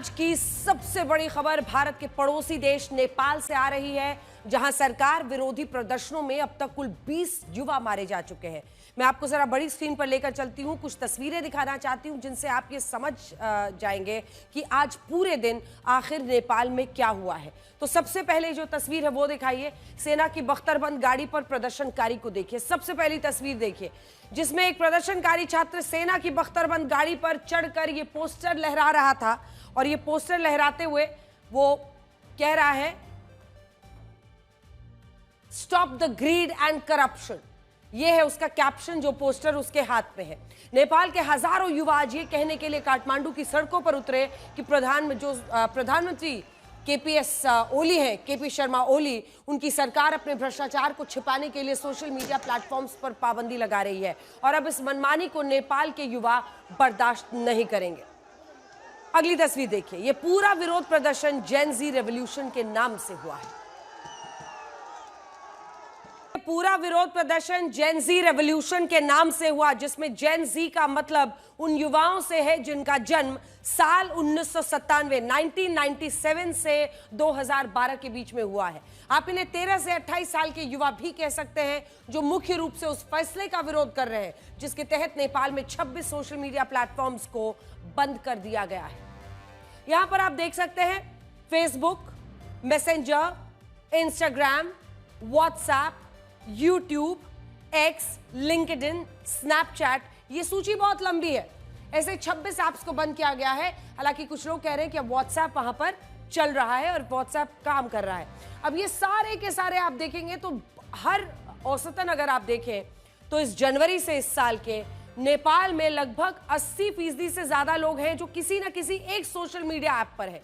आज की सबसे बड़ी खबर भारत के पड़ोसी देश नेपाल से आ रही है, जहां सरकार विरोधी प्रदर्शनों में अब तक कुल 20 युवा मारे जा चुके हैं। मैं आपको जरा बड़ी स्क्रीन पर लेकर चलती हूं, कुछ तस्वीरें दिखाना चाहती हूं जिनसे आप ये समझ जाएंगे कि आज पूरे दिन आखिर नेपाल में क्या हुआ है। तो सबसे पहले जो तस्वीर है वो दिखाइए, सेना की बख्तरबंद गाड़ी पर प्रदर्शनकारी को देखिए। सबसे पहली तस्वीर देखिए जिसमें एक प्रदर्शनकारी छात्र सेना की बख्तरबंद गाड़ी पर चढ़कर ये पोस्टर लहरा रहा था और ये पोस्टर लहराते हुए वो कह रहा है, stop the grid and corruption. ये है उसका कैप्शन जो पोस्टर उसके हाथ में है। नेपाल के हजारों युवा आज ये कहने के लिए काठमांडू की सड़कों पर उतरे कि प्रधानमंत्री ओली हैं, केपी शर्मा ओली, उनकी सरकार अपने भ्रष्टाचार को छिपाने के लिए सोशल मीडिया प्लेटफॉर्म्स पर पाबंदी लगा रही है और अब इस मनमानी को नेपाल के युवा बर्दाश्त नहीं करेंगे। अगली तस्वीर देखिए, ये पूरा विरोध प्रदर्शन जेन जी रेवोल्यूशन के नाम से हुआ है। पूरा विरोध प्रदर्शन जेन जी रेवोल्यूशन के नाम से हुआ, जिसमें जेन जी का मतलब उन युवाओं से है जिनका जन्म साल 1997 से 2012 के बीच में हुआ है। आप इन्हें 13 से 28 साल के युवा भी कह सकते हैं, जो मुख्य रूप से उस फैसले का विरोध कर रहे हैं जिसके तहत नेपाल में 26 सोशल मीडिया प्लेटफॉर्म्स को बंद कर दिया गया है। यहां पर आप देख सकते हैं Facebook, messenger, Instagram, WhatsApp, YouTube, x, LinkedIn, Snapchat, ये सूची बहुत लंबी है। ऐसे 26 ऐप्स को बंद किया गया है। हालांकि कुछ लोग कह रहे हैं कि अब व्हाट्सएप वहां पर चल रहा है और व्हाट्सएप काम कर रहा है। अब ये सारे के सारे आप देखेंगे तो हर औसतन अगर आप देखें तो इस जनवरी से इस साल के नेपाल में लगभग 80% से ज्यादा लोग हैं जो किसी ना किसी एक सोशल मीडिया ऐप पर है।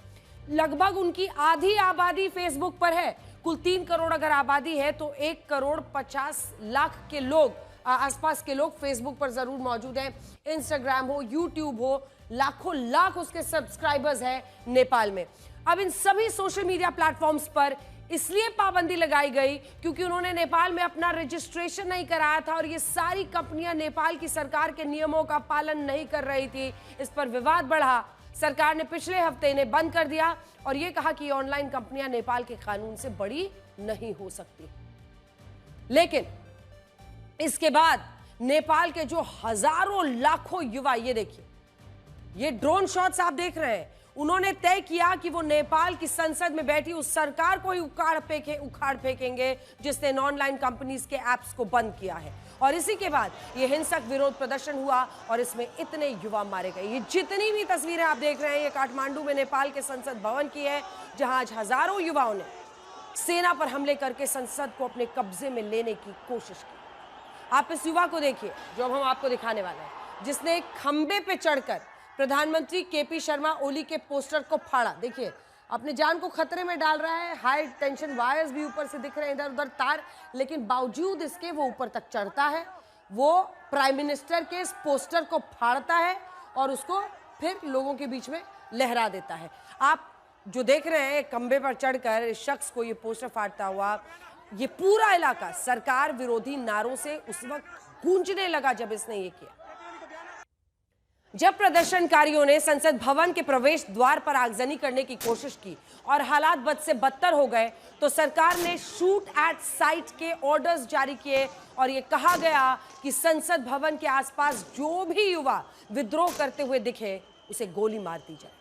लगभग उनकी आधी आबादी फेसबुक पर है। कुल 3 करोड़ अगर आबादी है तो 1,50,00,000 के लोग, आसपास के लोग फेसबुक पर जरूर मौजूद हैं। इंस्टाग्राम हो, यूट्यूब हो, लाखों लाख उसके सब्सक्राइबर्स हैं नेपाल में। अब इन सभी सोशल मीडिया प्लेटफॉर्म्स पर इसलिए पाबंदी लगाई गई क्योंकि उन्होंने नेपाल में अपना रजिस्ट्रेशन नहीं कराया था और ये सारी कंपनियां नेपाल की सरकार के नियमों का पालन नहीं कर रही थी। इस पर विवाद बढ़ा। सरकार ने पिछले हफ्ते इन्हें बंद कर दिया और यह कहा कि ऑनलाइन कंपनियां नेपाल के कानून से बड़ी नहीं हो सकती। लेकिन इसके बाद नेपाल के जो हजारों लाखों युवा, ये देखिए, ये ड्रोन शॉट्स आप देख रहे हैं, उन्होंने तय किया कि वो नेपाल की संसद में बैठी उस सरकार को ही उखाड़ फेंकेंगे जिसने ऑनलाइन कंपनीज के ऐप्स को बंद किया है। और इसी के बाद ये हिंसक विरोध प्रदर्शन हुआ और इसमें इतने युवा मारे गए। ये जितनी भी तस्वीरें आप देख रहे हैं ये काठमांडू में नेपाल के संसद भवन की है, जहां आज हजारों युवाओं ने सेना पर हमले करके संसद को अपने कब्जे में लेने की कोशिश की। आप इस युवा को देखिए जो अब हम आपको दिखाने वाले हैं, जिसने एक खंबे पे चढ़कर प्रधानमंत्री केपी शर्मा ओली के पोस्टर को फाड़ा। देखिए, अपने जान को खतरे में डाल रहा है। हाई टेंशन वायर्स भी ऊपर से दिख रहे हैं, इधर उधर तार, लेकिन बावजूद इसके वो ऊपर तक चढ़ता है। वो प्राइम मिनिस्टर के इस पोस्टर को फाड़ता है और उसको फिर लोगों के बीच में लहरा देता है। आप जो देख रहे हैं खंबे पर चढ़कर इस शख्स को ये पोस्टर फाड़ता हुआ, ये पूरा इलाका सरकार विरोधी नारों से उस वक्त गूंजने लगा जब इसने ये किया। जब प्रदर्शनकारियों ने संसद भवन के प्रवेश द्वार पर आगजनी करने की कोशिश की और हालात बद से बदतर हो गए तो सरकार ने शूट एट साइट के ऑर्डर्स जारी किए और यह कहा गया कि संसद भवन के आसपास जो भी युवा विद्रोह करते हुए दिखे उसे गोली मार दी जाए।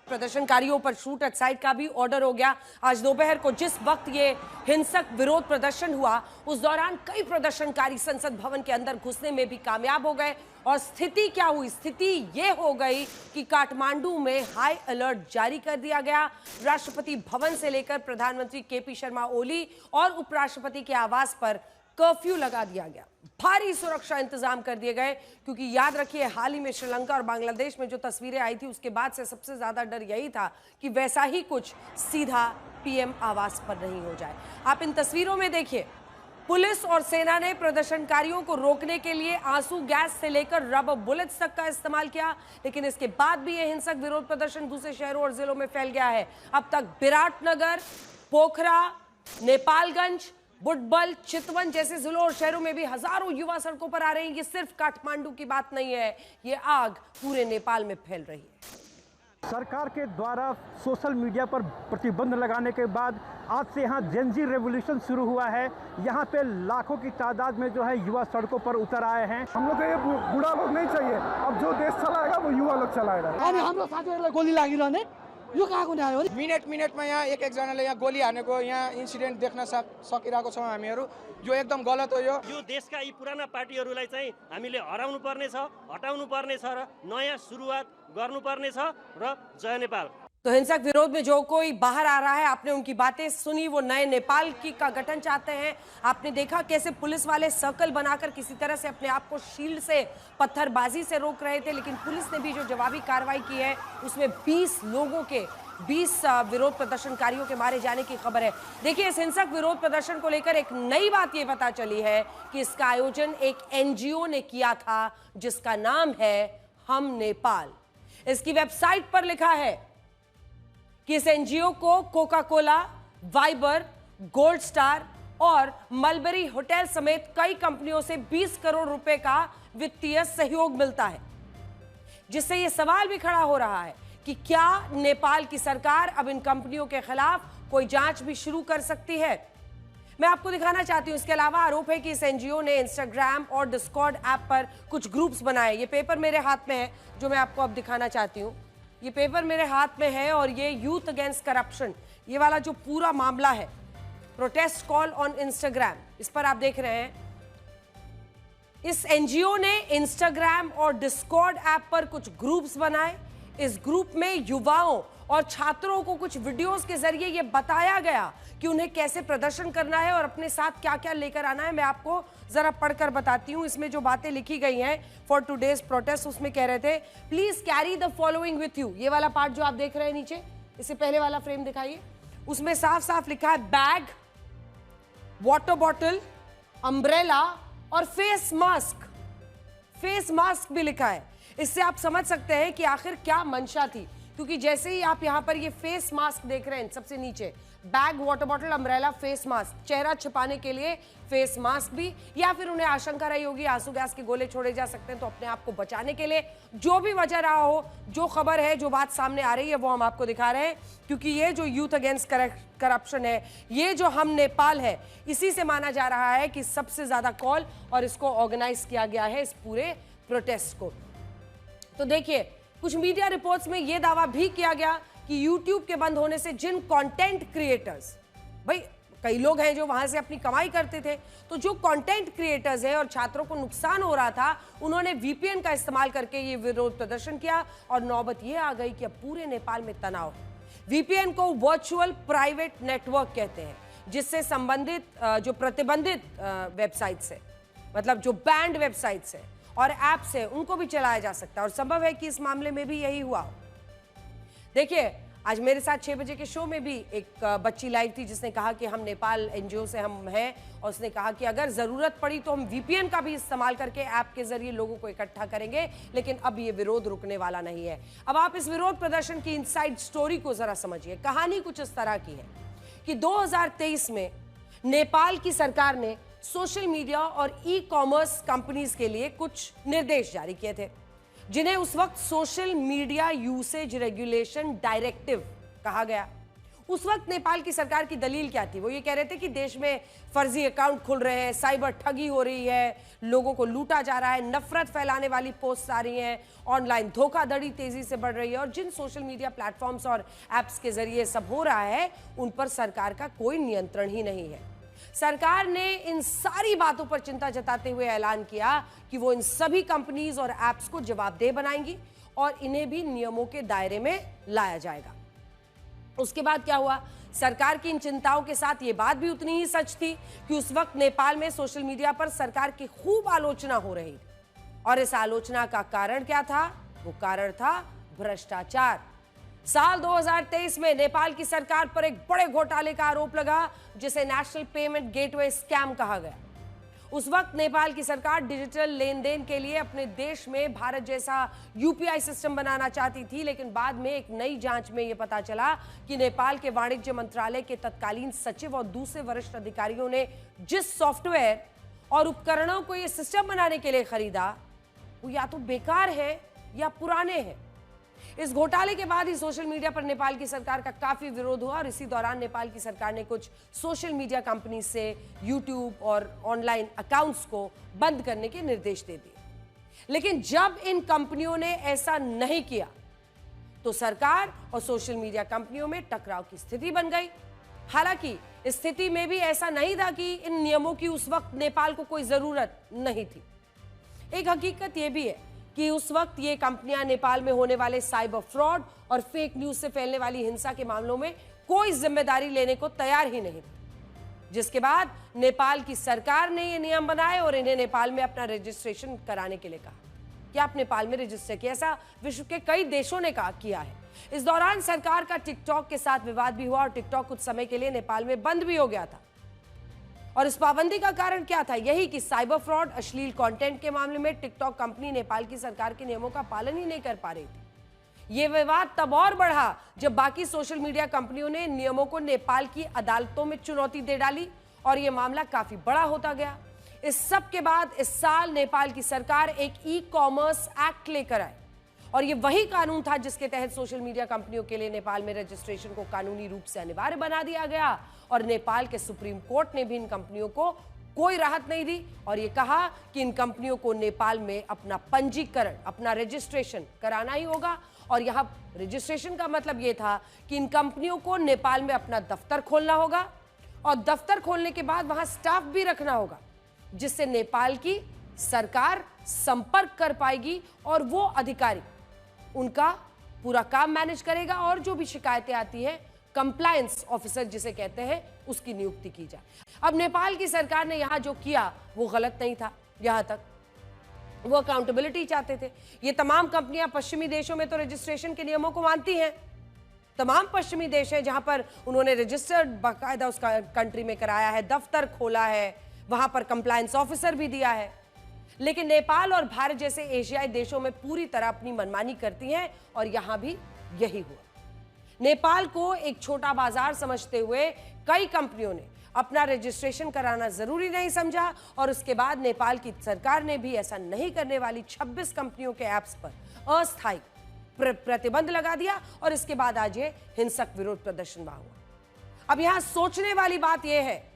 प्रदर्शनकारियों पर शूट एट साइट का भी ऑर्डर हो गया। आज दोपहर को जिस वक्त ये हिंसक विरोध प्रदर्शन हुआ उस दौरान कई प्रदर्शनकारी संसद भवन के अंदर घुसने में भी कामयाब हो गए और स्थिति क्या हुई? स्थिति ये हो गई कि काठमांडू में हाई अलर्ट जारी कर दिया गया। राष्ट्रपति भवन से लेकर प्रधानमंत्री केपी शर्मा ओली और उपराष्ट्रपति के आवास पर कर्फ्यू लगा दिया गया। भारी सुरक्षा इंतजाम कर दिए गए क्योंकि याद रखिए, हाल ही में श्रीलंका और बांग्लादेश में जो तस्वीरें आई थी उसके बाद से सबसे ज्यादा डर यही था कि वैसा ही कुछ सीधा पीएम आवास पर नहीं हो जाए। आप इन तस्वीरों में देखिए, पुलिस और सेना ने प्रदर्शनकारियों को रोकने के लिए आंसू गैस से लेकर रबर बुलेट्स तक का इस्तेमाल किया, लेकिन इसके बाद भी यह हिंसक विरोध प्रदर्शन दूसरे शहरों और जिलों में फैल गया है। अब तक विराटनगर, पोखरा, नेपालगंज, बुटबल, चितवन जैसे जिलों और शहरों में भी हजारों युवा सड़कों पर आ रहे हैं। ये सिर्फ काठमांडू की बात नहीं है, ये आग पूरे नेपाल में फैल रही है। सरकार के द्वारा सोशल मीडिया पर प्रतिबंध लगाने के बाद आज से यहाँ जेनजी रेवोल्यूशन शुरू हुआ है। यहाँ पे लाखों की तादाद में जो है युवा सड़कों पर उतर आए हैं। हम लोग को ये बूढ़ा लोग नहीं चाहिए, अब जो देश चलाएगा वो युवा लोग चलाएगा। हाम्रो साथीहरूलाई गोली लागिरहने यो कहाँको न्याय हो? मिनटमा यहाँ एकजनाले यहाँ गोली हानेको यहाँ इन्सिडेन्ट देख्न सकिरहेको छौँ हामीहरू। यो एकदम गलत हो। यो देशका यी पुराना पार्टीहरूलाई चाहिँ हामीले हराउनु पर्ने छ, हटाउनु पर्ने छ र नयाँ सुरुवात गर्नुपर्ने छ र जय नेपाल। तो हिंसक विरोध में जो कोई बाहर आ रहा है, आपने उनकी बातें सुनी, वो नए नेपाल का गठन चाहते हैं। आपने देखा कैसे पुलिस वाले सर्कल बनाकर किसी तरह से अपने आप को शील्ड से, पत्थरबाजी से रोक रहे थे, लेकिन पुलिस ने भी जो जवाबी कार्रवाई की है उसमें 20 लोगों के 20 विरोध प्रदर्शनकारियों के मारे जाने की खबर है। देखिए, इस हिंसक विरोध प्रदर्शन को लेकर एक नई बात ये पता चली है कि इसका आयोजन एक एनजीओ ने किया था जिसका नाम है हम नेपाल। इसकी वेबसाइट पर लिखा है कि इस एनजीओ को Coca Cola, Viber, gold star और मलबरी होटल समेत कई कंपनियों से 20 करोड़ रुपए का वित्तीय सहयोग मिलता है, जिससे यह सवाल भी खड़ा हो रहा है कि क्या नेपाल की सरकार अब इन कंपनियों के खिलाफ कोई जांच भी शुरू कर सकती है। मैं आपको दिखाना चाहती हूं। इसके अलावा आरोप है कि इस एनजीओ ने इंस्टाग्राम और डिस्कॉर्ड ऐप पर कुछ ग्रुप्स बनाए। ये पेपर मेरे हाथ में है जो मैं आपको अब दिखाना चाहती हूं। ये पेपर मेरे हाथ में है और ये यूथ अगेंस्ट करप्शन, ये वाला जो पूरा मामला है, प्रोटेस्ट कॉल ऑन इंस्टाग्राम, इस पर आप देख रहे हैं। इस एनजीओ ने इंस्टाग्राम और डिस्कॉर्ड ऐप पर कुछ ग्रुप्स बनाए। इस ग्रुप में युवाओं और छात्रों को कुछ वीडियोस के जरिए यह बताया गया कि उन्हें कैसे प्रदर्शन करना है और अपने साथ क्या क्या लेकर आना है। मैं आपको जरा पढ़कर बताती हूं। इसमें जो बातें लिखी गई हैं फॉर टुडेज प्रोटेस्ट, उसमें कह रहे थे please carry the following with you. ये वाला पार्ट जो आप देख रहे हैं नीचे, इससे पहले वाला फ्रेम दिखाइए, उसमें साफ साफ लिखा है बैग, वाटर बॉटल, अम्ब्रेला और फेस मास्क। फेस मास्क भी लिखा है। इससे आप समझ सकते हैं कि आखिर क्या मंशा थी, क्योंकि जैसे ही आप यहां पर ये फेस मास्क देख रहे हैं सबसे नीचे, bag, water bottle, umbrella, face mask, चेहरा छिपाने के लिए फेस मास्क भी, या फिर उन्हें आशंका रही होगी आंसू गैस के गोले छोड़े जा सकते हैं तो अपने आप को बचाने के लिए, जो भी वजह रहा हो, जो खबर है, जो बात सामने आ रही है वो हम आपको दिखा रहे हैं। क्योंकि ये जो यूथ अगेंस्ट करप्शन है, ये जो हम नेपाल है, इसी से माना जा रहा है कि सबसे ज्यादा कॉल और इसको ऑर्गेनाइज किया गया है, इस पूरे प्रोटेस्ट को। तो देखिए, कुछ मीडिया रिपोर्ट्स में यह दावा भी किया गया कि YouTube के बंद होने से जिन कंटेंट क्रिएटर्स, भाई कई लोग हैं जो वहां से अपनी कमाई करते थे, तो जो कंटेंट क्रिएटर्स हैं और छात्रों को नुकसान हो रहा था, उन्होंने VPN का इस्तेमाल करके ये विरोध प्रदर्शन किया और नौबत ये आ गई कि अब पूरे नेपाल में तनाव है। VPN को वर्चुअल प्राइवेट नेटवर्क कहते हैं, जिससे संबंधित जो प्रतिबंधित वेबसाइट्स है, मतलब जो बैंड वेबसाइट्स है और ऐप्स है, उनको भी चलाया जा सकता है। और संभव है कि इस मामले में भी यही हुआ। देखिए, आज मेरे साथ 6 बजे के शो में भी एक बच्ची लाइव थी जिसने कहा कि हम नेपाल एनजीओ से हम हैं, और उसने कहा कि अगर जरूरत पड़ी तो हम VPN का भी इस्तेमाल करके ऐप के जरिए लोगों को इकट्ठा करेंगे, लेकिन अब ये विरोध रुकने वाला नहीं है। अब आप इस विरोध प्रदर्शन की इनसाइड स्टोरी को जरा समझिए। कहानी कुछ इस तरह की है कि 2023 में नेपाल की सरकार ने सोशल मीडिया और ई-कॉमर्स कंपनीज के लिए कुछ निर्देश जारी किए थे, जिन्हें उस वक्त social media usage regulation directive कहा गया। उस वक्त नेपाल की सरकार की दलील क्या थी? वो ये कह रहे थे कि देश में फर्जी अकाउंट खुल रहे हैं, साइबर ठगी हो रही है, लोगों को लूटा जा रहा है, नफरत फैलाने वाली पोस्ट आ रही हैं, ऑनलाइन धोखाधड़ी तेजी से बढ़ रही है, और जिन सोशल मीडिया प्लेटफॉर्म्स और एप्स के जरिए सब हो रहा है उन पर सरकार का कोई नियंत्रण ही नहीं है। सरकार ने इन सारी बातों पर चिंता जताते हुए ऐलान किया कि वो इन सभी कंपनीज और एप्स को जवाबदेह बनाएंगी और इन्हें भी नियमों के दायरे में लाया जाएगा। उसके बाद क्या हुआ? सरकार की इन चिंताओं के साथ ये बात भी उतनी ही सच थी कि उस वक्त नेपाल में सोशल मीडिया पर सरकार की खूब आलोचना हो रही थी, और इस आलोचना का कारण क्या था? वो कारण था भ्रष्टाचार। साल 2023 में नेपाल की सरकार पर एक बड़े घोटाले का आरोप लगा, जिसे नेशनल पेमेंट गेटवे स्कैम कहा गया। उस वक्त नेपाल की सरकार डिजिटल लेन देन के लिए अपने देश में भारत जैसा UPI सिस्टम बनाना चाहती थी, लेकिन बाद में एक नई जांच में यह पता चला कि नेपाल के वाणिज्य मंत्रालय के तत्कालीन सचिव और दूसरे वरिष्ठ अधिकारियों ने जिस सॉफ्टवेयर और उपकरणों को यह सिस्टम बनाने के लिए खरीदा, वो या तो बेकार है या पुराने हैं। इस घोटाले के बाद ही सोशल मीडिया पर नेपाल की सरकार का काफी विरोध हुआ और इसी दौरान नेपाल की सरकार ने कुछ सोशल मीडिया कंपनी से यूट्यूब और ऑनलाइन अकाउंट्स को बंद करने के निर्देश दे दिए। लेकिन जब इन कंपनियों ने ऐसा नहीं किया तो सरकार और सोशल मीडिया कंपनियों में टकराव की स्थिति बन गई। हालांकि इस स्थिति में भी ऐसा नहीं था कि इन नियमों की उस वक्त नेपाल को कोई जरूरत नहीं थी। एक हकीकत यह भी है कि उस वक्त ये कंपनियां नेपाल में होने वाले साइबर फ्रॉड और फेक न्यूज से फैलने वाली हिंसा के मामलों में कोई जिम्मेदारी लेने को तैयार ही नहीं थी, जिसके बाद नेपाल की सरकार ने ये नियम बनाए और इन्हें नेपाल में अपना रजिस्ट्रेशन कराने के लिए कहा कि आप नेपाल में रजिस्टर किया। ऐसा विश्व के कई देशों ने किया है। इस दौरान सरकार का टिकटॉक के साथ विवाद भी हुआ और टिकटॉक कुछ समय के लिए नेपाल में बंद भी हो गया था। और इस पाबंदी का कारण क्या था? यही कि साइबर फ्रॉड, अश्लील कंटेंट के मामले में टिकटॉक कंपनी नेपाल की सरकार के नियमों का पालन ही नहीं कर पा रही थी। यह विवाद तब और बढ़ा जब बाकी सोशल मीडिया कंपनियों ने नियमों को नेपाल की अदालतों में चुनौती दे डाली और यह मामला काफी बड़ा होता गया। इस सब के बाद इस साल नेपाल की सरकार एक ई कॉमर्स एक्ट लेकर आई और ये वही कानून था जिसके तहत सोशल मीडिया कंपनियों के लिए नेपाल में रजिस्ट्रेशन को कानूनी रूप से अनिवार्य बना दिया गया। और नेपाल के सुप्रीम कोर्ट ने भी इन कंपनियों को कोई राहत नहीं दी और ये कहा कि इन कंपनियों को नेपाल में अपना पंजीकरण, अपना रजिस्ट्रेशन कराना ही होगा। और यहां रजिस्ट्रेशन का मतलब ये था कि इन कंपनियों को नेपाल में अपना दफ्तर खोलना होगा और दफ्तर खोलने के बाद वहां स्टाफ भी रखना होगा, जिससे नेपाल की सरकार संपर्क कर पाएगी और वो अधिकारी उनका पूरा काम मैनेज करेगा और जो भी शिकायतें आती है, कंप्लायंस ऑफिसर जिसे कहते हैं, उसकी नियुक्ति की जाए। अब नेपाल की सरकार ने यहां जो किया वो गलत नहीं था। यहां तक वो अकाउंटेबिलिटी चाहते थे। ये तमाम कंपनियां पश्चिमी देशों में तो रजिस्ट्रेशन के नियमों को मानती हैं। तमाम पश्चिमी देश हैं जहां पर उन्होंने रजिस्टर्ड बाकायदा उस कंट्री में कराया है, दफ्तर खोला है, वहां पर कंप्लायंस ऑफिसर भी दिया है। लेकिन नेपाल और भारत जैसे एशियाई देशों में पूरी तरह अपनी मनमानी करती हैं और यहां भी यही हुआ। नेपाल को एक छोटा बाजार समझते हुए कई कंपनियों ने अपना रजिस्ट्रेशन कराना जरूरी नहीं समझा और उसके बाद नेपाल की सरकार ने भी ऐसा नहीं करने वाली 26 कंपनियों के ऐप्स पर अस्थायी प्रतिबंध लगा दिया और इसके बाद आज ये हिंसक विरोध प्रदर्शन हुआ। अब यहां सोचने वाली बात यह है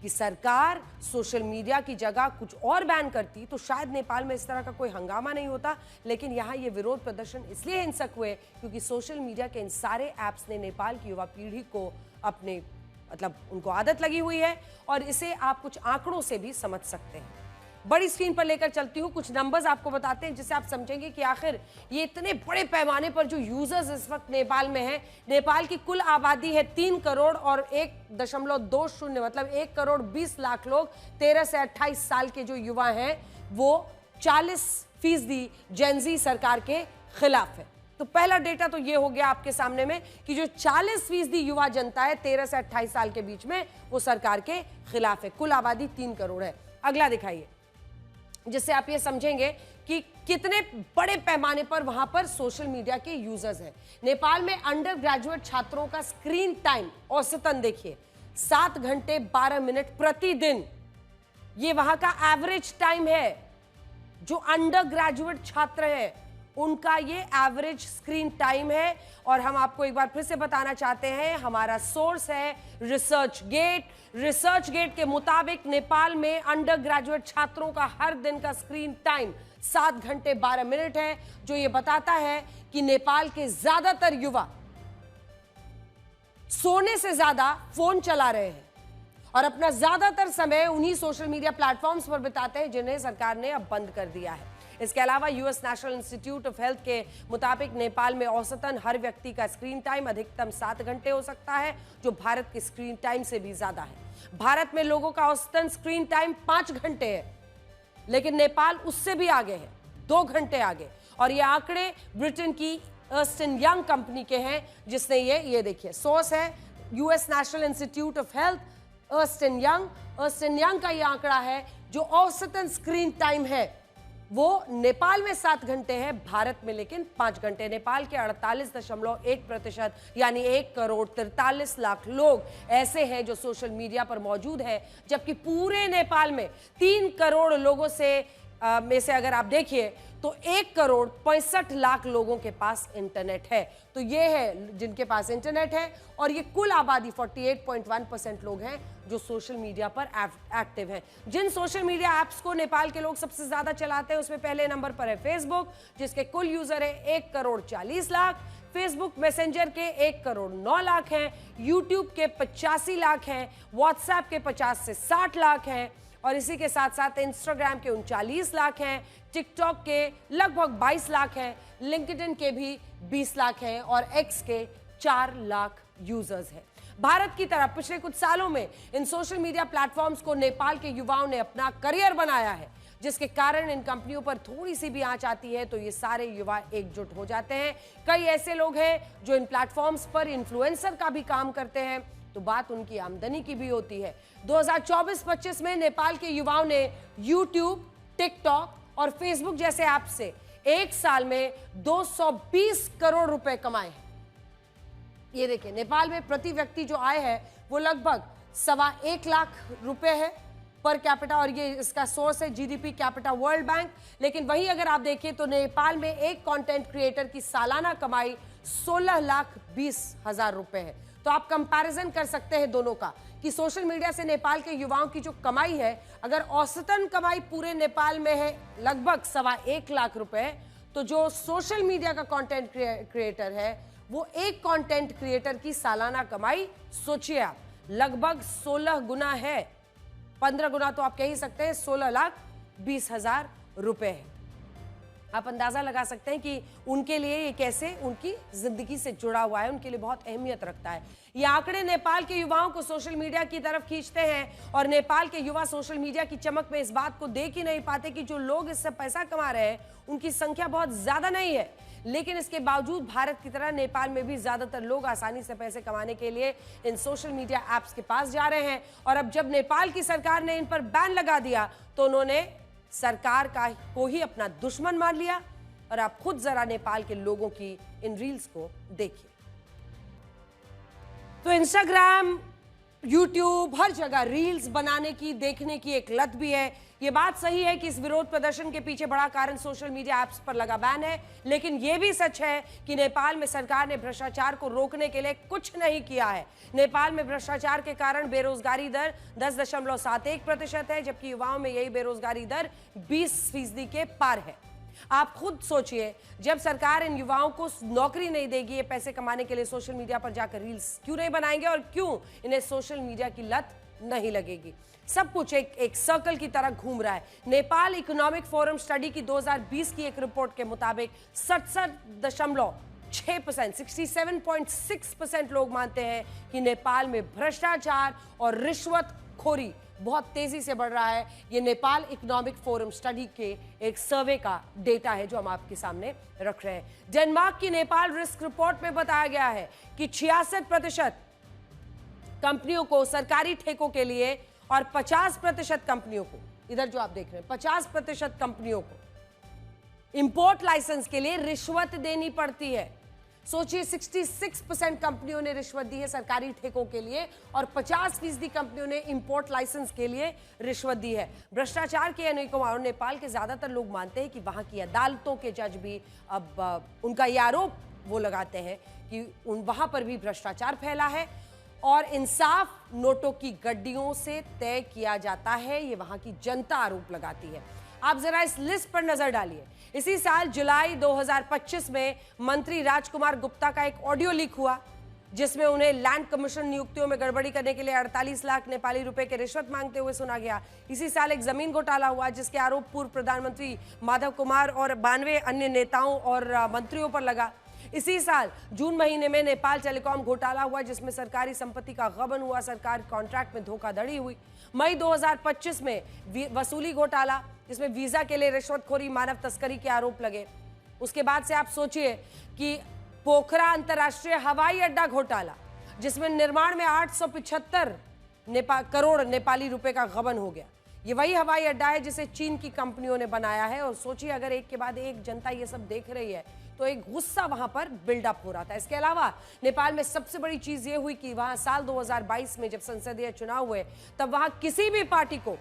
कि सरकार सोशल मीडिया की जगह कुछ और बैन करती तो शायद नेपाल में इस तरह का कोई हंगामा नहीं होता। लेकिन यहाँ ये विरोध प्रदर्शन इसलिए हिंसक हुए क्योंकि सोशल मीडिया के इन सारे ऐप्स ने नेपाल की युवा पीढ़ी को अपने उनको आदत लगी हुई है और इसे आप कुछ आंकड़ों से भी समझ सकते हैं। बड़ी स्क्रीन पर लेकर चलती हूँ, कुछ नंबर्स आपको बताते हैं जिससे आप समझेंगे कि आखिर ये इतने बड़े पैमाने पर जो यूजर्स इस वक्त नेपाल में हैं। नेपाल की कुल आबादी है 3 करोड़ और 1.20 मतलब 1 करोड़ 20 लाख लोग। 13 से 28 साल के जो युवा हैं वो 40% जेनजी सरकार के खिलाफ है। तो पहला डेटा तो ये हो गया आपके सामने में कि जो 40% युवा जनता है 13 से 28 साल के बीच में वो सरकार के खिलाफ है। कुल आबादी 3 करोड़ है। अगला दिखाइए, जिससे आप ये समझेंगे कि कितने बड़े पैमाने पर वहां पर सोशल मीडिया के यूजर्स हैं। नेपाल में अंडर ग्रेजुएट छात्रों का स्क्रीन टाइम औसतन देखिए 7 घंटे 12 मिनट प्रतिदिन। ये वहां का एवरेज टाइम है। जो अंडर ग्रेजुएट छात्र हैं उनका ये एवरेज स्क्रीन टाइम है। और हम आपको एक बार फिर से बताना चाहते हैं, हमारा सोर्स है रिसर्च गेट। रिसर्च गेट के मुताबिक नेपाल में अंडर ग्रेजुएट छात्रों का हर दिन का स्क्रीन टाइम 7 घंटे 12 मिनट है, जो ये बताता है कि नेपाल के ज्यादातर युवा सोने से ज्यादा फोन चला रहे हैं और अपना ज्यादातर समय उन्हीं सोशल मीडिया प्लेटफॉर्म्स पर बिताते हैं जिन्हें सरकार ने अब बंद कर दिया है। इसके अलावा US national institute of health के मुताबिक नेपाल में औसतन हर व्यक्ति का स्क्रीन टाइम अधिकतम 7 घंटे हो सकता है, जो भारत के स्क्रीन टाइम से भी ज्यादा है। भारत में लोगों का औसतन स्क्रीन टाइम 5 घंटे है, लेकिन नेपाल उससे भी आगे है, 2 घंटे आगे। और ये आंकड़े ब्रिटेन की अर्स्ट एंड यंग कंपनी के हैं, जिसने ये देखिए सोर्स है US national institute of health, erst and young का ये आंकड़ा है। जो औसतन स्क्रीन टाइम है वो नेपाल में 7 घंटे है, भारत में लेकिन 5 घंटे। नेपाल के 48.1% यानी 1 करोड़ 43 लाख लोग ऐसे हैं जो सोशल मीडिया पर मौजूद हैं, जबकि पूरे नेपाल में 3 करोड़ लोगों से में से अगर आप देखिए तो 1,65,00,000 लोगों के पास इंटरनेट है। तो ये है जिनके पास इंटरनेट है, और ये कुल आबादी 48.1% लोग हैं जो सोशल मीडिया पर एक्टिव हैं। जिन सोशल मीडिया ऐप्स को नेपाल के लोग सबसे ज्यादा चलाते हैं उसमें पहले नंबर पर है फेसबुक, जिसके कुल यूजर है 1,40,00,000। फेसबुक मैसेंजर के 1,09,00,000 हैं, यूट्यूब के 85 लाख हैं, व्हाट्सएप के 50 से 60 लाख हैं, और इसी के साथ साथ इंस्टाग्राम के 39 लाख हैं, टिकटॉक के लगभग 22 लाख हैं, लिंक्डइन के भी 20 लाख हैं, और एक्स के 4 लाख यूजर्स हैं। भारत की तरह पिछले कुछ सालों में इन सोशल मीडिया प्लेटफॉर्म्स को नेपाल के युवाओं ने अपना करियर बनाया है, जिसके कारण इन कंपनियों पर थोड़ी सी भी आंच आती है तो ये सारे युवा एकजुट हो जाते हैं। कई ऐसे लोग हैं जो इन प्लेटफॉर्म्स पर इन्फ्लुएंसर का भी काम करते हैं, तो बात उनकी आमदनी की भी होती है। 2024-25 में नेपाल के युवाओं ने यूट्यूब, टिकटॉक और फेसबुक जैसे ऐप से एक साल में 220 करोड़ रुपए कमाए हैं। ये देखिए, नेपाल में प्रति व्यक्ति जो आय है वो लगभग 1.25 लाख रुपए है पर कैपिटा, और ये इसका सोर्स है जीडीपी कैपिटा वर्ल्ड बैंक। लेकिन वहीं अगर आप देखें तो नेपाल में एक कंटेंट क्रिएटर की सालाना कमाई 16,20,000 रुपए है। तो आप कंपैरिजन कर सकते हैं दोनों का कि सोशल मीडिया से नेपाल के युवाओं की जो कमाई है, अगर औसतन कमाई पूरे नेपाल में है लगभग 1.25 लाख रुपए, तो जो सोशल मीडिया का कंटेंट क्रिएटर है वो एक कंटेंट क्रिएटर की सालाना कमाई सोचिए आप लगभग 16 गुना है, 15 गुना तो आप कह ही सकते हैं, 16,20,000 रुपए है। आप अंदाजा लगा सकते हैं कि उनके लिए ये कैसे उनकी जिंदगी से जुड़ा हुआ है, उनके लिए बहुत अहमियत रखता है। ये आंकड़े नेपाल के युवाओं को सोशल मीडिया की तरफ खींचते हैं, और नेपाल के युवा सोशल मीडिया की चमक में इस बात को देख ही नहीं पाते कि जो लोग इससे पैसा कमा रहे हैं उनकी संख्या बहुत ज्यादा नहीं है। लेकिन इसके बावजूद भारत की तरह नेपाल में भी ज्यादातर लोग आसानी से पैसे कमाने के लिए इन सोशल मीडिया ऐप्स के पास जा रहे हैं। और अब जब नेपाल की सरकार ने इन पर बैन लगा दिया तो उन्होंने सरकार को ही अपना दुश्मन मान लिया। और आप खुद जरा नेपाल के लोगों की इन रील्स को देखिए। तो इंस्टाग्राम, यूट्यूब, हर जगह रील्स बनाने की, देखने की एक लत भी है। ये बात सही है कि इस विरोध प्रदर्शन के पीछे बड़ा कारण सोशल मीडिया ऐप्स पर लगा बैन है, लेकिन यह भी सच है कि नेपाल में सरकार ने भ्रष्टाचार को रोकने के लिए कुछ नहीं किया है। नेपाल में भ्रष्टाचार के कारण बेरोजगारी दर 10.71% है, जबकि युवाओं में यही बेरोजगारी दर 20% के पार है। आप खुद सोचिए, जब सरकार इन युवाओं को नौकरी नहीं देगी, ये पैसे कमाने के लिए सोशल मीडिया पर जाकर रील्स क्यों नहीं बनाएंगे, और क्यों इन्हें सोशल मीडिया की लत नहीं लगेगी। सब कुछ एक सर्कल की तरह घूम रहा है। नेपाल इकोनॉमिक फोरम स्टडी की 2020 की एक रिपोर्ट के मुताबिक 67.6%, 67.6% लोग मानते हैं कि नेपाल में भ्रष्टाचार और रिश्वतखोरी बहुत तेजी से बढ़ रहा है। ये नेपाल इकोनॉमिक फोरम स्टडी के एक सर्वे का डेटा है जो हम आपके सामने रख रहे हैं। डेनमार्क की नेपाल रिस्क रिपोर्ट में बताया गया है कि 66% कंपनियों को सरकारी ठेकों के लिए और 50% कंपनियों को, इधर जो आप देख रहे हैं 50% कंपनियों को इंपोर्ट लाइसेंस के लिए रिश्वत देनी पड़ती है। सोचिए, 66% कंपनियों ने रिश्वत दी है सरकारी ठेकों के लिए, और 50% कंपनियों ने इंपोर्ट लाइसेंस के लिए रिश्वत दी है। भ्रष्टाचार के अनेकों और नेपाल के ज्यादातर लोग मानते हैं कि वहां की अदालतों के जज भी अब उनका यह आरोप वो लगाते हैं कि वहां पर भी भ्रष्टाचार फैला है और इंसाफ नोटों की गड्डियों से तय किया जाता है। ये वहां की जनता आरोप लगाती है। आप जरा इस लिस्ट पर नजर डालिए। इसी साल जुलाई 2025 में मंत्री राजकुमार गुप्ता का एक ऑडियो लीक हुआ, जिसमें उन्हें लैंड कमीशन नियुक्तियों में गड़बड़ी करने के लिए 48 लाख नेपाली रुपए के रिश्वत मांगते हुए सुना गया। इसी साल एक जमीन घोटाला हुआ, जिसके आरोप पूर्व प्रधानमंत्री माधव कुमार और 92 अन्य नेताओं और मंत्रियों पर लगा। इसी साल जून महीने में नेपाल टेलीकॉम घोटाला हुआ, जिसमें सरकारी संपत्ति का गबन हुआ, सरकार कॉन्ट्रैक्ट में धोखाधड़ी हुई। मई 2025 में वसूली घोटाला, जिसमें वीजा के लिए रिश्वतखोरी, मानव तस्करी के आरोप लगे। उसके बाद से आप सोचिए कि पोखरा अंतर्राष्ट्रीय हवाई अड्डा घोटाला, जिसमें निर्माण में 875 करोड़ नेपाली रुपए का गबन हो गया। ये वही हवाई अड्डा है जिसे चीन की कंपनियों ने बनाया है। और सोचिए, अगर एक के बाद एक जनता ये सब देख रही है तो एक गुस्सा वहां पर बिल्डअप हो रहा था। इसके अलावा नेपाल में सबसे बड़ी चीज ये हुई कि वहां साल 2022 में जब संसदीय चुनाव हुए, तब वहां किसी भी पार्टी को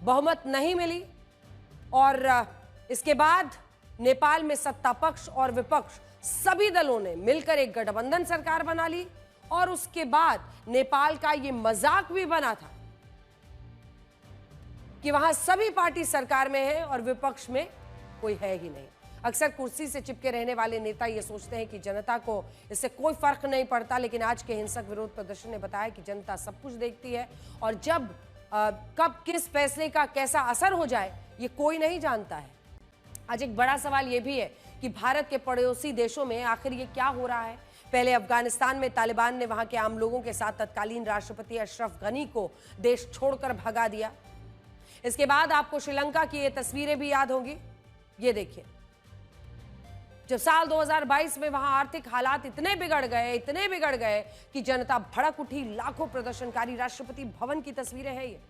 बहुमत नहीं मिली और इसके बाद नेपाल में सत्ता पक्ष और विपक्ष सभी दलों ने मिलकर एक गठबंधन सरकार बना ली और उसके बाद नेपाल का यह मजाक भी बना था कि वहां सभी पार्टी सरकार में है और विपक्ष में कोई है ही नहीं। अक्सर कुर्सी से चिपके रहने वाले नेता ये सोचते हैं कि जनता को इससे कोई फर्क नहीं पड़ता, लेकिन आज के हिंसक विरोध प्रदर्शन ने बताया कि जनता सब कुछ देखती है और जब कब किस फैसले का कैसा असर हो जाए ये कोई नहीं जानता है। आज एक बड़ा सवाल ये भी है कि भारत के पड़ोसी देशों में आखिर ये क्या हो रहा है। पहले अफगानिस्तान में तालिबान ने वहां के आम लोगों के साथ तत्कालीन राष्ट्रपति अशरफ गनी को देश छोड़कर भगा दिया। इसके बाद आपको श्रीलंका की ये तस्वीरें भी याद होंगी। ये देखिए, जब साल 2022 में वहां आर्थिक हालात इतने बिगड़ गए कि जनता भड़क उठी, लाखों प्रदर्शनकारी राष्ट्रपति भवन की तस्वीरें हैं। ये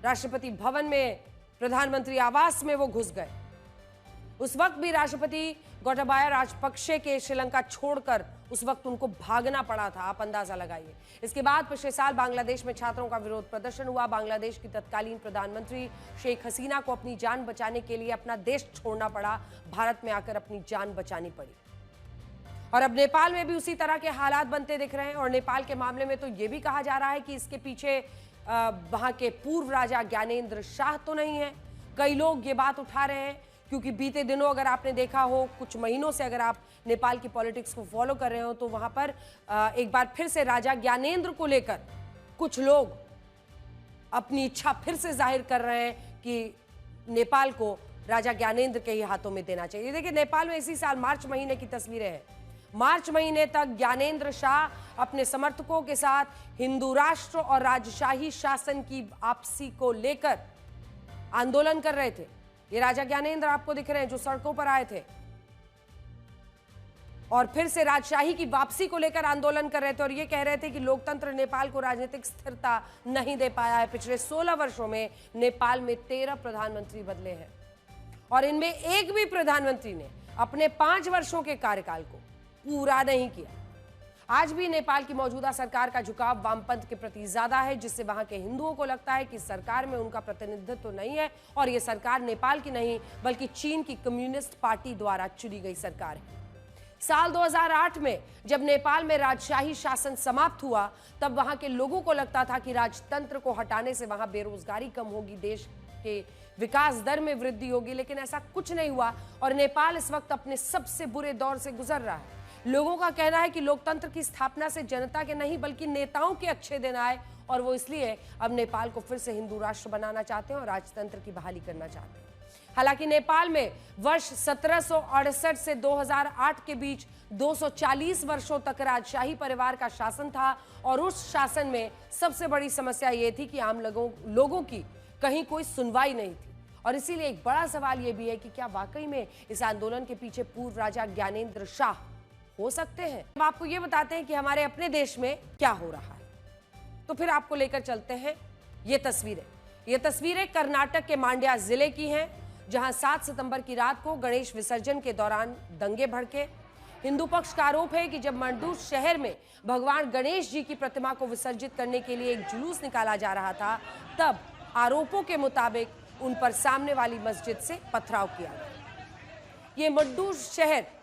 राष्ट्रपति भवन में प्रधानमंत्री आवास में वो घुस गए। उस वक्त भी राष्ट्रपति गोटाबाया राजपक्षे के श्रीलंका छोड़कर उस वक्त उनको भागना पड़ा था, आप अंदाजा लगाइए। इसके बाद पिछले साल बांग्लादेश में छात्रों का विरोध प्रदर्शन हुआ। बांग्लादेश की तत्कालीन प्रधानमंत्री शेख हसीना को अपनी जान बचाने के लिए अपना देश छोड़ना पड़ा, भारत में आकर अपनी जान बचानी पड़ी। और अब नेपाल में भी उसी तरह के हालात बनते दिख रहे हैं। और नेपाल के मामले में तो ये भी कहा जा रहा है कि इसके पीछे वहां के पूर्व राजा ज्ञानेंद्र शाह तो नहीं है। कई लोग ये बात उठा रहे हैं क्योंकि बीते दिनों अगर आपने देखा हो, कुछ महीनों से अगर आप नेपाल की पॉलिटिक्स को फॉलो कर रहे हो तो वहां पर एक बार फिर से राजा ज्ञानेंद्र को लेकर कुछ लोग अपनी इच्छा फिर से जाहिर कर रहे हैं कि नेपाल को राजा ज्ञानेंद्र के ही हाथों में देना चाहिए। देखिए, नेपाल में इसी साल मार्च महीने की तस्वीरें हैं। मार्च महीने तक ज्ञानेंद्र शाह अपने समर्थकों के साथ हिंदू राष्ट्र और राजशाही शासन की आपसी को लेकर आंदोलन कर रहे थे। ये राजा ज्ञानेंद्र आपको दिख रहे हैं जो सड़कों पर आए थे और फिर से राजशाही की वापसी को लेकर आंदोलन कर रहे थे और ये कह रहे थे कि लोकतंत्र नेपाल को राजनीतिक स्थिरता नहीं दे पाया है। पिछले 16 वर्षों में नेपाल में 13 प्रधानमंत्री बदले हैं और इनमें एक भी प्रधानमंत्री ने अपने 5 वर्षों के कार्यकाल को पूरा नहीं किया। आज भी नेपाल की मौजूदा सरकार का झुकाव वामपंथ के प्रति ज्यादा है, जिससे वहां के हिंदुओं को लगता है कि सरकार में उनका प्रतिनिधित्व तो नहीं है और यह सरकार नेपाल की नहीं बल्कि चीन की कम्युनिस्ट पार्टी द्वारा चुनी गई सरकार है। साल 2008 में जब नेपाल में राजशाही शासन समाप्त हुआ तब वहां के लोगों को लगता था कि राजतंत्र को हटाने से वहां बेरोजगारी कम होगी, देश के विकास दर में वृद्धि होगी, लेकिन ऐसा कुछ नहीं हुआ और नेपाल इस वक्त अपने सबसे बुरे दौर से गुजर रहा है। लोगों का कहना है कि लोकतंत्र की स्थापना से जनता के नहीं बल्कि नेताओं के अच्छे दिन आए और वो इसलिए अब नेपाल को फिर से हिंदू राष्ट्र बनाना चाहते हैं और राजतंत्र की बहाली करना चाहते हैं। हालांकि नेपाल में वर्ष 1768 से 2008 के बीच 240 वर्षों तक राजशाही परिवार का शासन था और उस शासन में सबसे बड़ी समस्या ये थी कि आम लोगों की कहीं कोई सुनवाई नहीं थी। और इसीलिए एक बड़ा सवाल ये भी है कि क्या वाकई में इस आंदोलन के पीछे पूर्व राजा ज्ञानेंद्र शाह हो सकते हैं। अब आपको ये बताते हैं कि हमारे अपने देश में क्या हो रहा है, तो फिर आपको लेकर चलते हैं ये तस्वीरें कर्नाटक के मांड्या जिले की हैं, जहां 7 सितंबर की रात को गणेश विसर्जन के दौरान दंगे भड़के। हिंदू पक्ष का आरोप है कि जब मंडूर शहर में भगवान गणेश जी की प्रतिमा को विसर्जित करने के लिए एक जुलूस निकाला जा रहा था, तब आरोपों के मुताबिक उन पर सामने वाली मस्जिद से पथराव किया गया। ये मंडूर शहर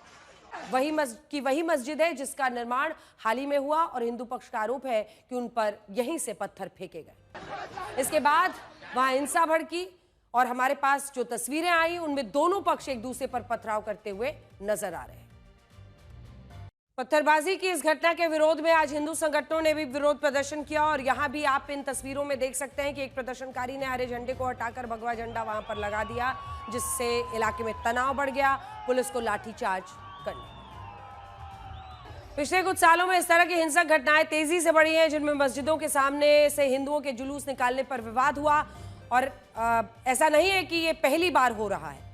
वही मस्जिद है जिसका निर्माण हाल ही में हुआ और हिंदू पक्ष का आरोप है कि उन पर यहीं से पत्थर फेंके गए। इसके बाद वहां हिंसा भड़की और हमारे पास जो तस्वीरें आई उनमें दोनों पक्ष एक दूसरे पर पथराव करते हुए नजर आ रहे हैं। पत्थरबाजी की इस घटना के विरोध में आज हिंदू संगठनों ने भी विरोध प्रदर्शन किया और यहां भी आप इन तस्वीरों में देख सकते हैं कि एक प्रदर्शनकारी ने हरे झंडे को हटाकर भगवा झंडा वहां पर लगा दिया, जिससे इलाके में तनाव बढ़ गया, पुलिस को लाठीचार्ज करने। पिछले कुछ सालों में इस तरह की हिंसक घटनाएं तेजी से बढ़ी हैं, जिनमें मस्जिदों के सामने से हिंदुओं के जुलूस निकालने पर विवाद हुआ और ऐसा नहीं है कि ये पहली बार हो रहा है।